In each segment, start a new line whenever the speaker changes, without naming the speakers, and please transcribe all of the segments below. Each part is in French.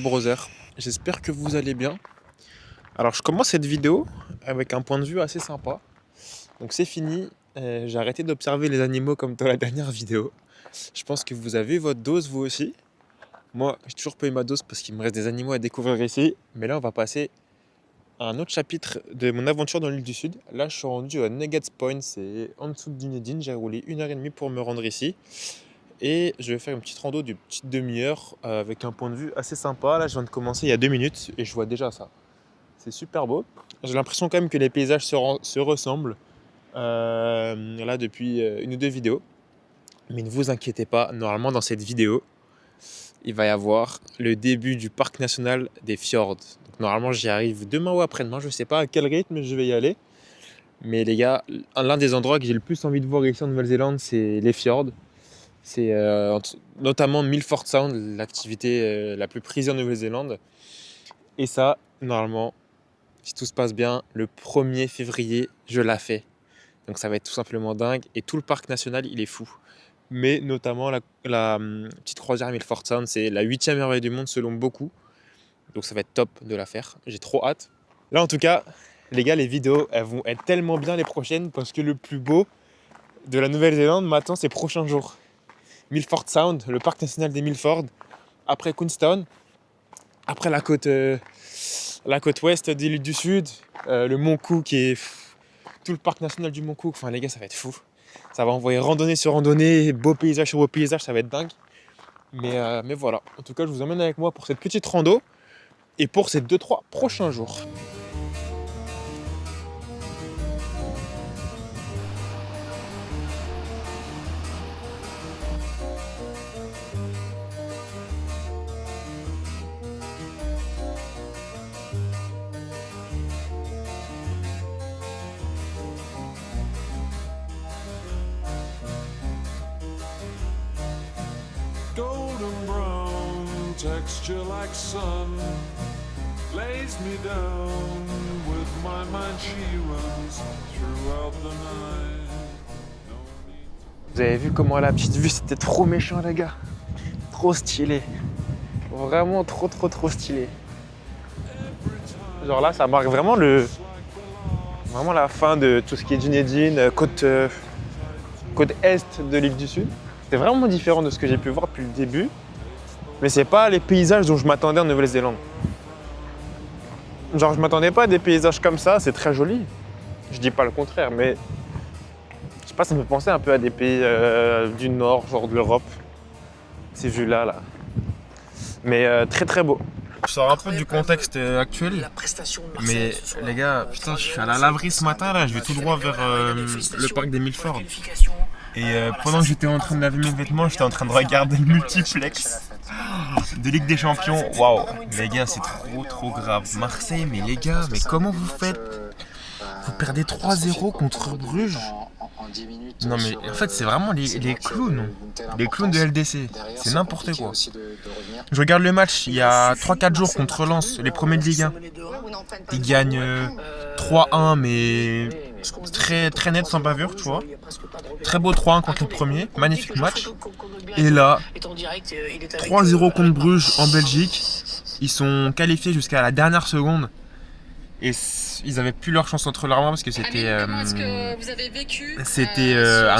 brothers, j'espère que vous allez bien. Alors je commence cette vidéo avec un point de vue assez sympa. Donc c'est fini, j'ai arrêté d'observer les animaux comme dans la dernière vidéo. Je pense que vous avez eu votre dose vous aussi. Moi j'ai toujours pas eu ma dose parce qu'il me reste des animaux à découvrir ici. Mais là on va passer à un autre chapitre de mon aventure dans l'île du Sud. Là je suis rendu à Nuggets Point, c'est en dessous de Dunedin. J'ai roulé 1h30 pour me rendre ici. Et je vais faire une petite rando d'une petite demi-heure avec un point de vue assez sympa. Là, je viens de commencer il y a 2 minutes et je vois déjà ça. C'est super beau. J'ai l'impression quand même que les paysages se ressemblent là depuis une ou deux vidéos. Mais ne vous inquiétez pas, normalement dans cette vidéo, il va y avoir le début du parc national des fjords. Donc normalement j'y arrive demain ou après-demain, je ne sais pas à quel rythme je vais y aller. Mais les gars, l'un des endroits que j'ai le plus envie de voir ici en Nouvelle-Zélande, c'est les fjords. C'est notamment Milford Sound, l'activité la plus prisée en Nouvelle-Zélande. Et ça, normalement, si tout se passe bien, le 1er février, je la fais. Donc ça va être tout simplement dingue. Et tout le parc national, il est fou. Mais notamment la petite croisière Milford Sound, c'est la 8e merveille du monde selon beaucoup. Donc ça va être top de la faire. J'ai trop hâte. Là en tout cas, les gars, les vidéos, elles vont être tellement bien les prochaines parce que le plus beau de la Nouvelle-Zélande m'attend ces prochains jours. Milford Sound, le parc national des Milford, après Queenstown, après la côte ouest de l'île du Sud, le Mont Cook et tout le parc national du Mont Cook. Enfin les gars, ça va être fou. Ça va envoyer randonnée sur randonnée, beau paysage sur beau paysage, ça va être dingue. Mais voilà, en tout cas je vous emmène avec moi pour cette petite rando et pour ces 2-3 prochains jours.
Golden brown texture like sun lays me down with my mind she runs throughout the night.
Vous avez vu comment la petite vue c'était trop méchant les gars. Trop stylé. Vraiment trop stylé. Genre là ça marque vraiment la fin de tout ce qui est Dunedin, côte est de l'île du Sud. C'était vraiment différent de ce que j'ai pu voir depuis le début. Mais c'est pas les paysages dont je m'attendais en Nouvelle-Zélande. Genre je m'attendais pas à des paysages comme ça, c'est très joli. Je dis pas le contraire, mais je sais pas, ça me fait penser un peu à des pays du nord, genre de l'Europe. Ces vues-là, là. Mais très beau. Je sors un peu du contexte actuel, mais les gars, putain, je suis à la laverie ce matin, là, je vais tout droit vers le parc des Milford. Et pendant que j'étais en train de laver mes vêtements, j'étais en train de regarder le multiplex de Ligue des Champions. Waouh, les gars, c'est trop grave. Marseille, mais les gars, mais comment vous faites? Vous perdez 3-0 contre Bruges. Non mais en fait c'est vraiment les clowns. Les clowns de LDC. C'est n'importe quoi. Je regarde le match il y a 3-4 jours contre Lens, les premiers de Ligue 1. Ils gagnent 3-1 mais très net sans bavure, tu vois. Très beau 3-1 contre le premier, magnifique match. Et là, 3-0 contre Bruges en Belgique. Ils sont qualifiés jusqu'à la dernière seconde. Et ils avaient plus leur chance entre leurs mains parce que c'était un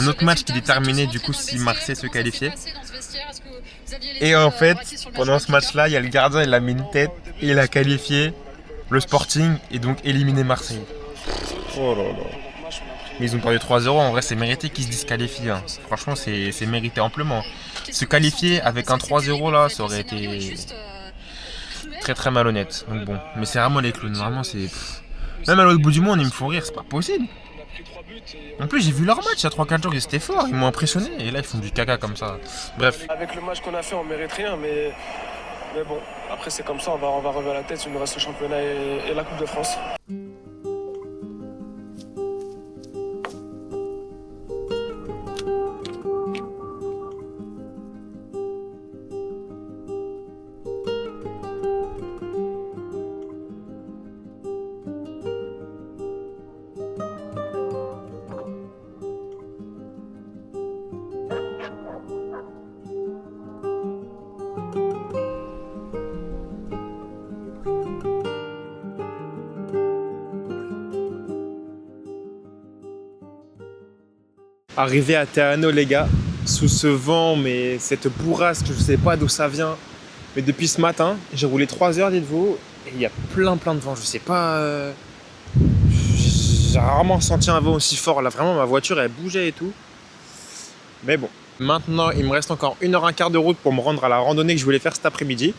autre match qui déterminait du coup si Marseille se qualifiait. Et en fait, pendant ce match-là, il y a le gardien, il a mis une tête et il a qualifié le Sporting et donc éliminé Marseille. Oh là là. Mais ils ont perdu 3-0, en vrai c'est mérité qu'ils se disqualifient. Hein. Franchement c'est mérité amplement. Se qualifier avec un 3-0 là, ça aurait été très malhonnête. Donc bon, mais c'est vraiment les clowns, vraiment c'est... Même à l'autre bout du monde ils me font rire, c'est pas possible. En plus j'ai vu leur match il y a 3-4 jours, ils étaient forts, ils m'ont impressionné. Et là ils font du caca comme ça. Bref.
Avec le match qu'on a fait on mérite rien, mais bon, après c'est comme ça, on va relever la tête, il nous reste le championnat et la Coupe de France.
Arrivé à Teano, les gars, sous ce vent, mais cette bourrasque, je sais pas d'où ça vient. Mais depuis ce matin, j'ai roulé 3 heures, dites-vous, et il y a plein de vent. Je sais pas. J'ai rarement senti un vent aussi fort. Là, vraiment, ma voiture, elle bougeait et tout. Mais bon, maintenant, il me reste encore 1h15 de route pour me rendre à la randonnée que je voulais faire cet après-midi.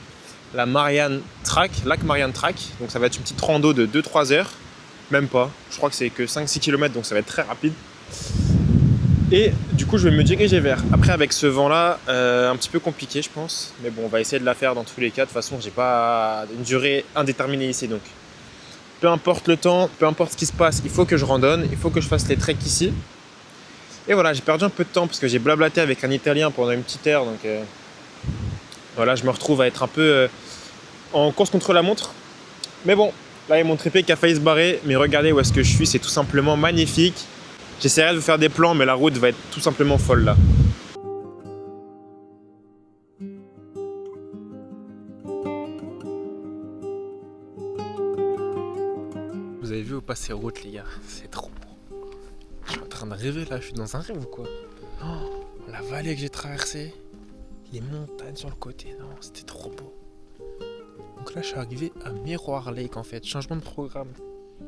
La Marianne Track, lac Marianne Track. Donc ça va être une petite rando de 2-3 heures. Même pas. Je crois que c'est que 5-6 km, donc ça va être très rapide. Et du coup, je vais me diriger vers. Après, avec ce vent-là, un petit peu compliqué, je pense. Mais bon, on va essayer de la faire dans tous les cas. De toute façon, j'ai pas une durée indéterminée ici. Donc, peu importe le temps, peu importe ce qui se passe, il faut que je randonne. Il faut que je fasse les treks ici. Et voilà, j'ai perdu un peu de temps parce que j'ai blablaté avec un Italien pendant une petite heure. Donc, voilà, je me retrouve à être un peu en course contre la montre. Mais bon, là, il y a mon trépied qui a failli se barrer. Mais regardez où est-ce que je suis. C'est tout simplement magnifique. J'essaierai de vous faire des plans, mais la route va être tout simplement folle là. Vous avez vu au passé route, les gars, c'est trop beau. Je suis en train de rêver là, je suis dans un rêve ou quoi? Oh, la vallée que j'ai traversée, les montagnes sur le côté, non, c'était trop beau. Donc là, je suis arrivé à Miroir Lake en fait, changement de programme.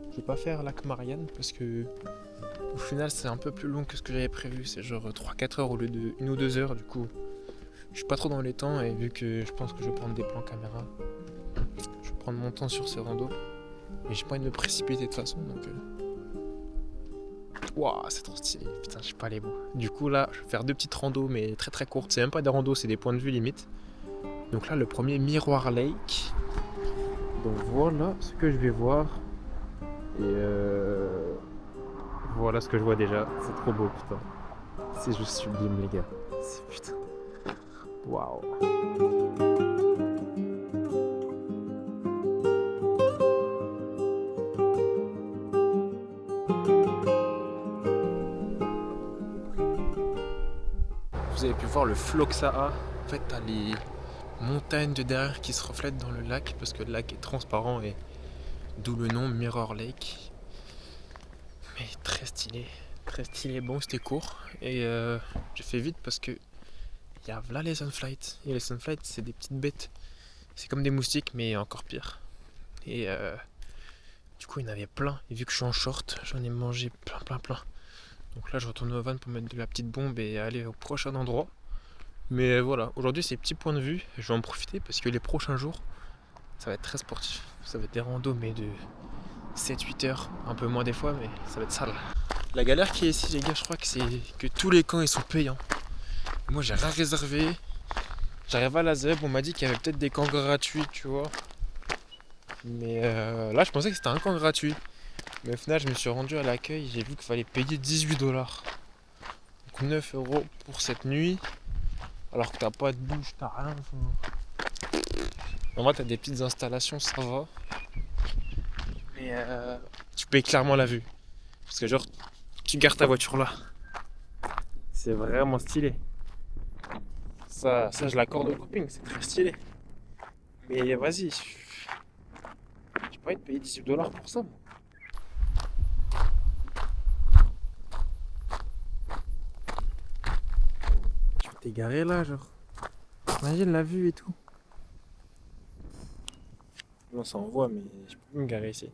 Je vais pas faire lac Marianne parce que au final c'est un peu plus long que ce que j'avais prévu, c'est genre 3-4 heures au lieu de 1 ou 2 heures, du coup je suis pas trop dans les temps et vu que je pense que je vais prendre des plans caméra, je vais prendre mon temps sur ces randos et j'ai pas envie de me précipiter de toute façon donc waouh, c'est trop stylé, putain je suis pas allé beau. Du coup là je vais faire 2 petites randos mais très courtes, c'est même pas des randos, c'est des points de vue limite. Donc là le premier Miroir Lake, donc voilà ce que je vais voir. Et voilà ce que je vois déjà, c'est trop beau putain. C'est juste sublime les gars, c'est putain. Waouh. Vous avez pu voir le flow que ça a. En fait t'as les montagnes de derrière qui se reflètent dans le lac parce que le lac est transparent et d'où le nom Mirror Lake. Mais très stylé, très stylé. Bon, c'était court et j'ai fait vite parce que il y a là les sunflights. Et les sunflights, c'est des petites bêtes. C'est comme des moustiques, mais encore pire. Et du coup, il y en avait plein. Et vu que je suis en short, j'en ai mangé plein. Donc là, je retourne au van pour mettre de la petite bombe et aller au prochain endroit. Mais voilà, aujourd'hui, c'est petit point de vue. Je vais en profiter parce que les prochains jours, ça va être très sportif. Ça va être des randos, mais de 7-8 heures, un peu moins des fois, mais ça va être sale. La galère qui est ici, les gars, je crois que c'est que tous les camps ils sont payants. Moi, j'ai rien réservé. J'arrive à la ZEB, on m'a dit qu'il y avait peut-être des camps gratuits, tu vois. Mais là, je pensais que c'était un camp gratuit. Mais au final, je me suis rendu à l'accueil, j'ai vu qu'il fallait payer 18 $. Donc 9 € pour cette nuit. Alors que t'as pas de douche, t'as rien. En vrai, t'as des petites installations, ça va. Mais tu payes clairement la vue. Parce que genre, tu gardes ta voiture là. C'est vraiment stylé. Ça je l'accorde au coping, c'est très stylé. Mais vas-y. J'ai pas envie de payer 18 $ pour ça. Tu peux t'égarer là, genre. Imagine la vue et tout. Non, ça envoie, mais je peux plus me garer ici.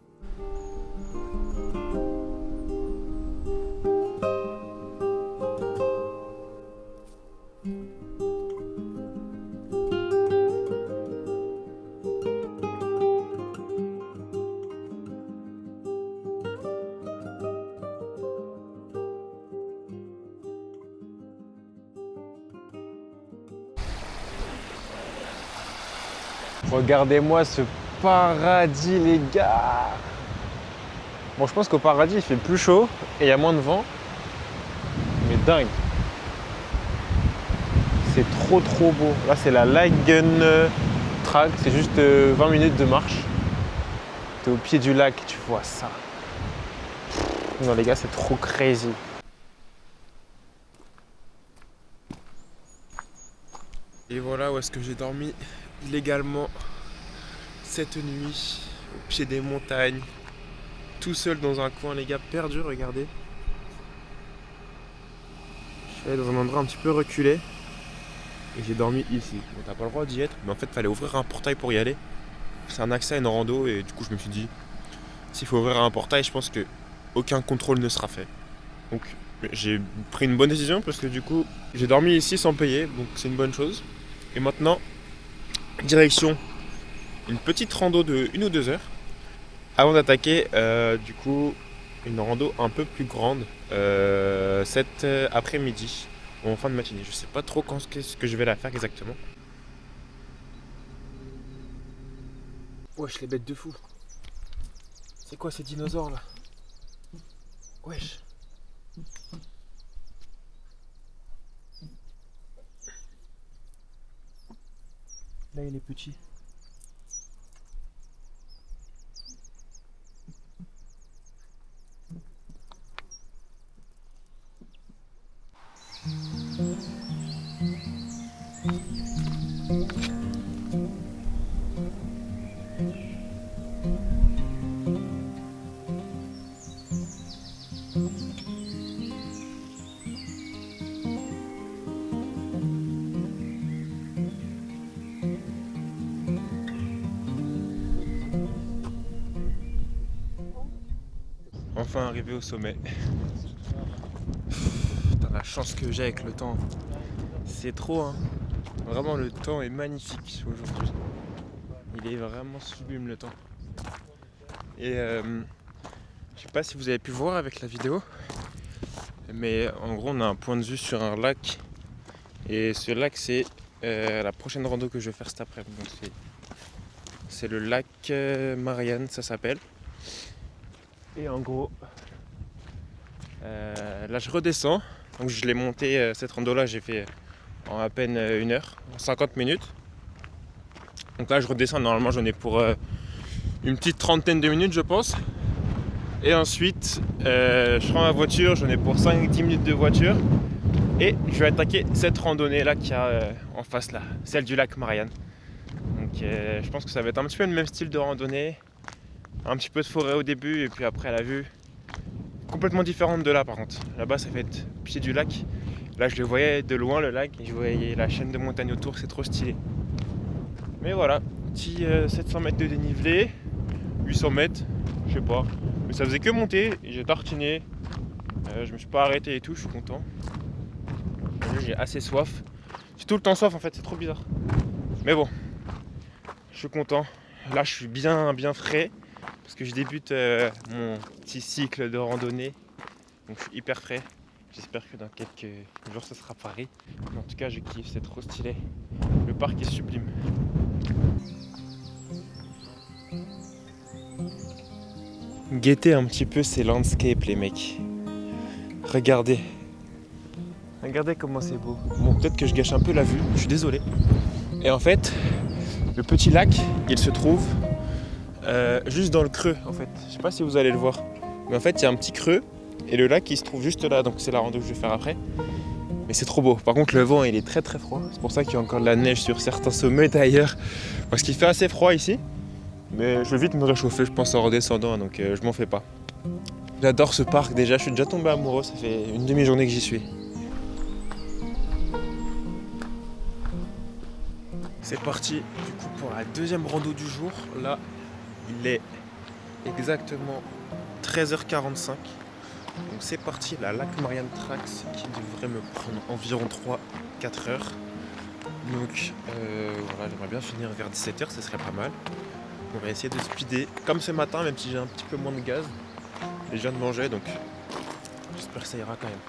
Regardez-moi ce paradis, les gars. Bon, je pense qu'au paradis, il fait plus chaud et il y a moins de vent. Mais dingue. C'est trop beau. Là, c'est la Lagen Track. C'est juste 20 minutes de marche. T'es au pied du lac, tu vois ça. Non, les gars, c'est trop crazy. Et voilà où est-ce que j'ai dormi illégalement cette nuit, au pied des montagnes, tout seul dans un coin, les gars, perdu, regardez. Je suis allé dans un endroit un petit peu reculé et j'ai dormi ici. Bon, t'as pas le droit d'y être, mais en fait, fallait ouvrir un portail pour y aller. C'est un accès à une rando et du coup, je me suis dit, s'il faut ouvrir un portail, je pense que aucun contrôle ne sera fait. Donc, j'ai pris une bonne décision parce que du coup, j'ai dormi ici sans payer, donc c'est une bonne chose. Et maintenant, direction une petite rando de 1 ou 2 heures avant d'attaquer du coup une rando un peu plus grande cet après-midi ou en fin de matinée. Je sais pas trop quand ce que je vais la faire exactement. Wesh, les bêtes de fou. C'est quoi ces dinosaures là? Wesh. Là il est petit. Enfin arrivé au sommet. Putain, la chance que j'ai avec le temps. C'est trop, hein. Vraiment, le temps est magnifique aujourd'hui. Il est vraiment sublime le temps. Et je sais pas si vous avez pu voir avec la vidéo, mais en gros, on a un point de vue sur un lac. Et ce lac, c'est la prochaine rando que je vais faire cet après-midi. Donc c'est le lac Marianne, ça s'appelle. Et en gros, là je redescends. Donc je l'ai monté, cette rando là, j'ai fait en à peine 1 heure, en 50 minutes. Donc là je redescends, normalement j'en ai pour une petite trentaine de minutes je pense. Et ensuite je prends ma voiture, j'en ai pour 5-10 minutes de voiture. Et je vais attaquer cette randonnée là qu'il y a en face là, celle du lac Marianne. Donc je pense que ça va être un petit peu le même style de randonnée. Un petit peu de forêt au début et puis après la vue complètement différente de là par contre. Là-bas ça fait être pied du lac. Là je le voyais de loin le lac et je voyais la chaîne de montagnes autour, c'est trop stylé. Mais voilà, petit 700 mètres de dénivelé, 800 mètres, je sais pas. Mais ça faisait que monter et j'ai tartiné. Je me suis pas arrêté et tout, je suis content. J'ai assez soif. J'ai tout le temps soif en fait, c'est trop bizarre. Mais bon, je suis content. Là je suis bien frais. Parce que je débute mon petit cycle de randonnée, donc je suis hyper frais. J'espère que dans quelques jours ce sera pareil. Mais en tout cas je kiffe, c'est trop stylé. Le parc est sublime. Guettez un petit peu ces landscapes les mecs. Regardez. Regardez comment c'est beau. Bon, peut-être que je gâche un peu la vue, je suis désolé. Et en fait, le petit lac, il se trouve juste dans le creux en fait. Je sais pas si vous allez le voir. Mais en fait il y a un petit creux et le lac il se trouve juste là. Donc c'est la rando que je vais faire après. Mais c'est trop beau. Par contre le vent il est très froid. C'est pour ça qu'il y a encore de la neige sur certains sommets d'ailleurs. Parce qu'il fait assez froid ici. Mais je vais vite me réchauffer je pense en redescendant. Donc je m'en fais pas. J'adore ce parc déjà. Je suis déjà tombé amoureux. Ça fait une demi-journée que j'y suis. C'est parti du coup pour la deuxième rando du jour. Là il est exactement 13h45. Donc c'est parti, la lac Marianne Trax qui devrait me prendre environ 3-4 heures. Donc voilà, j'aimerais bien finir vers 17h, ce serait pas mal. On va essayer de speeder comme ce matin, même si j'ai un petit peu moins de gaz. Et je viens de manger donc j'espère que ça ira quand même.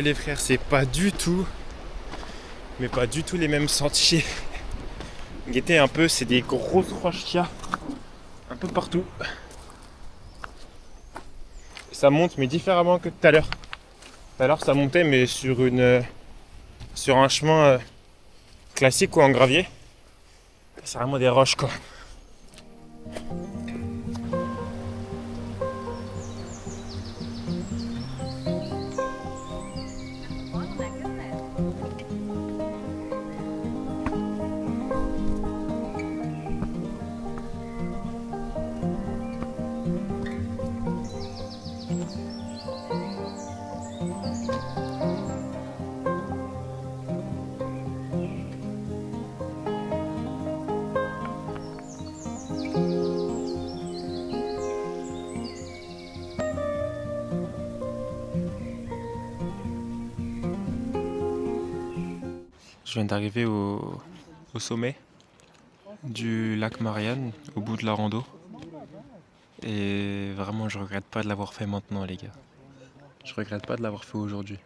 Les frères, c'est pas du tout, mais pas du tout les mêmes sentiers Guettez un peu, c'est des grosses roches qu'il y a un peu partout. Ça monte mais différemment que tout à l'heure. Tout à l'heure ça montait mais sur un chemin classique quoi, en gravier. C'est vraiment des roches quoi. Je viens d'arriver au sommet du lac Marianne, au bout de la rando. Et vraiment, je regrette pas de l'avoir fait maintenant, les gars. Je regrette pas de l'avoir fait aujourd'hui.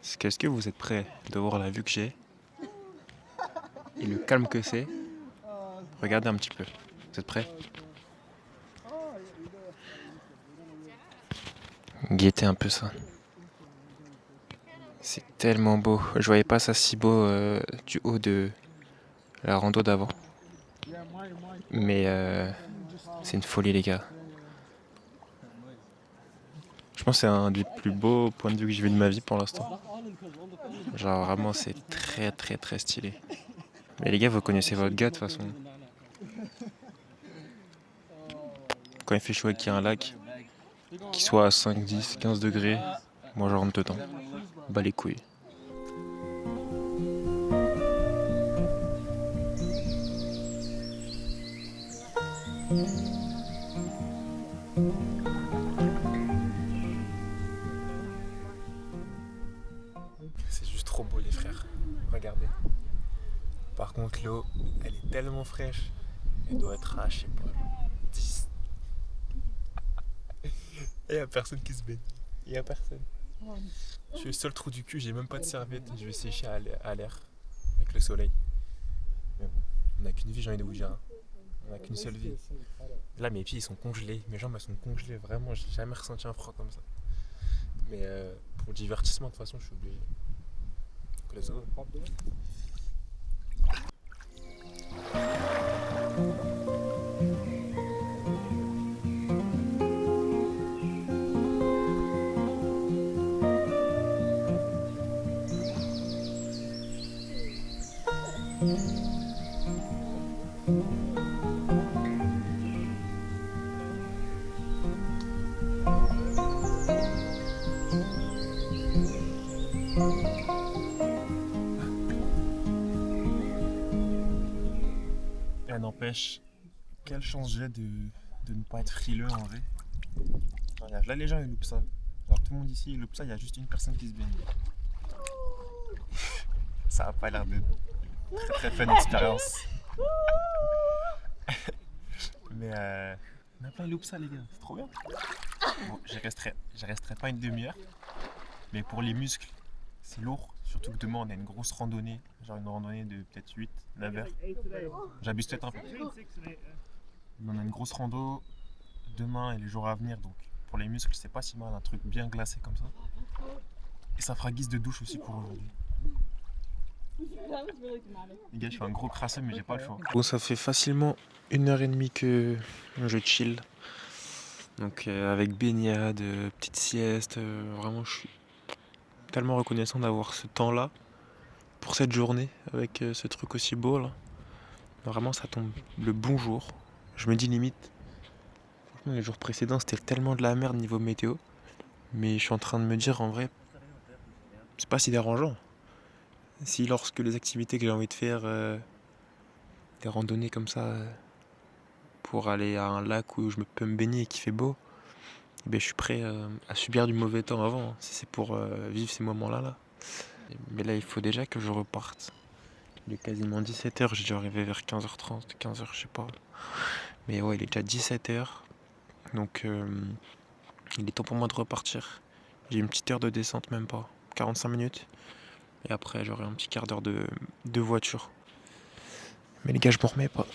Est-ce que vous êtes prêts de voir la vue que j'ai et le calme que c'est? Regardez un petit peu. Vous êtes prêts? Guettez un peu ça. C'est tellement beau. Je voyais pas ça si beau du haut de la rando d'avant. Mais c'est une folie, les gars. Je pense que c'est un des plus beaux points de vue que j'ai vu de ma vie pour l'instant. Genre vraiment c'est très très très stylé. Mais les gars, vous connaissez votre gars de toute façon. Quand il fait chaud et qu'il y a un lac, qu'il soit à 5, 10, 15 degrés, moi je rentre dedans. Bah les couilles. C'est juste trop beau les frères. Regardez. Par contre l'eau, elle est tellement fraîche. Elle doit être à, je sais pas, 10. Et y a personne qui se baigne. Y a personne. Je suis le seul trou du cul, j'ai même pas de serviette. Je vais sécher à l'air avec le soleil. Mais bon, on n'a qu'une vie, j'ai envie de vous dire. On n'a qu'une seule vie. Là, mes pieds ils sont congelés, mes jambes elles sont congelées. Vraiment, j'ai jamais ressenti un froid comme ça. Mais pour le divertissement, de toute façon, je suis obligé. Donc, let's go. Et n'empêche, quelle chance j'ai de ne pas être frileux en vrai. Regarde, là les gens ils loupent ça. Genre tout le monde ici il loupe ça, il y a juste une personne qui se baigne. Ça a pas l'air de très très fun expérience. Mais on a plein de loupe ça les gars, c'est trop bien. Bon, je resterai pas une demi-heure. Mais pour les muscles, c'est lourd. Surtout que demain on a une grosse randonnée. Genre une randonnée de peut-être 8, 9 heures. J'abuse peut-être un peu. Mais on a une grosse rando demain et les jours à venir. Donc pour les muscles c'est pas si mal, un truc bien glacé comme ça. Et ça fera guise de douche aussi pour aujourd'hui. Les gars, je fais un gros crasseux mais j'ai pas le choix. Bon, ça fait facilement 1h30 que je chill. Donc avec baignade, petite sieste, vraiment je suis tellement reconnaissant d'avoir ce temps-là pour cette journée avec ce truc aussi beau là. Vraiment ça tombe le bon jour. Je me dis limite, franchement les jours précédents c'était tellement de la merde niveau météo. Mais je suis en train de me dire en vrai, c'est pas si dérangeant. Si lorsque les activités que j'ai envie de faire, des randonnées comme ça, pour aller à un lac où je peux me baigner et qu'il fait beau, eh ben, je suis prêt à subir du mauvais temps avant, hein, si c'est pour vivre ces moments-là. Là. Mais là, il faut déjà que je reparte. Il est quasiment 17h, j'ai dû arriver vers 15h30, 15h, je sais pas. Mais ouais, il est déjà 17h. Donc, il est temps pour moi de repartir. J'ai une petite heure de descente, même pas. 45 minutes. Et après, j'aurai un petit quart d'heure de voiture. Mais les gars, je m'en remets pas.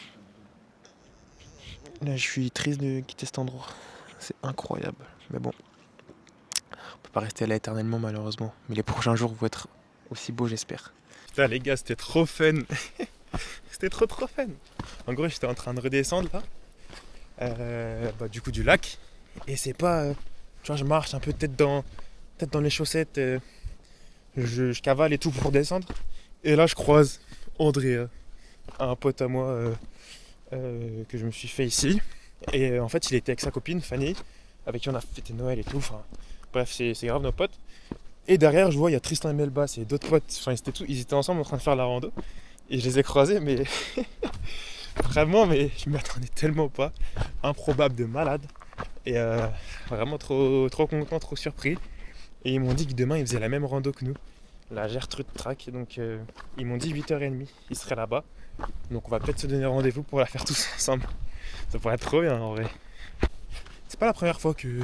Là, je suis triste de quitter cet endroit. C'est incroyable. Mais bon, on peut pas rester là éternellement malheureusement. Mais les prochains jours vont être aussi beaux, j'espère. Putain les gars, c'était trop fun. C'était trop fun. En gros, j'étais en train de redescendre là. Du coup du lac. Et c'est pas... tu vois, je marche un peu tête dans les chaussettes. Je cavale et tout pour descendre. Et là, je croise Andrea, un pote à moi que je me suis fait ici. Et en fait, il était avec sa copine Fanny, avec qui on a fêté Noël et tout. Enfin, bref, c'est grave nos potes. Et derrière, je vois, il y a Tristan et Melba, et d'autres potes. Enfin, ils étaient ensemble en train de faire la rando. Et je les ai croisés, mais vraiment, mais je m'y attendais tellement pas. Improbable de malade. Et vraiment trop content, trop surpris. Et ils m'ont dit que demain, ils faisaient la même rando que nous, la Gertrude Track. Donc, ils m'ont dit 8h30, ils seraient là-bas. Donc, on va peut-être se donner rendez-vous pour la faire tous ensemble. Ça pourrait être trop bien en vrai. C'est pas la première fois que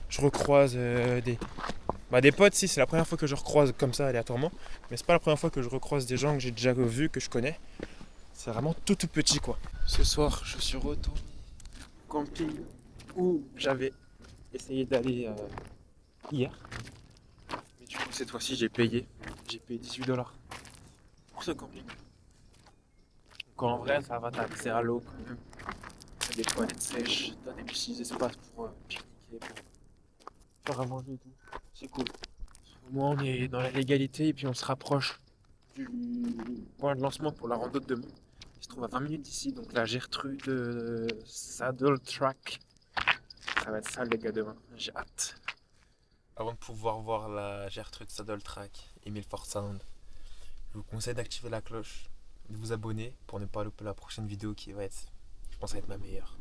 je recroise des potes, si, c'est la première fois que je recroise comme ça aléatoirement. Mais c'est pas la première fois que je recroise des gens que j'ai déjà vus, que je connais. C'est vraiment tout petit quoi. Ce soir, je suis retourné au camping où j'avais essayé d'aller hier. Mais du coup, cette fois-ci, j'ai payé. J'ai payé $18 pour ce camping. Donc en vrai, ça va, t'as accès à l'eau quand même. T'as des toilettes sèches, t'as des petits espaces pour pique-niquer, pour faire à manger et tout. C'est cool. Au moins, on est dans la légalité et puis on se rapproche du point de lancement pour la rando de demain. Il se trouve à 20 minutes d'ici, donc la Gertrude Saddle Track. Ça va être ça les gars demain, j'ai hâte. Avant de pouvoir voir la Gertrude Saddle Track et Milford Sound, je vous conseille d'activer la cloche, de vous abonner pour ne pas louper la prochaine vidéo qui va être, je pense, être ma meilleure.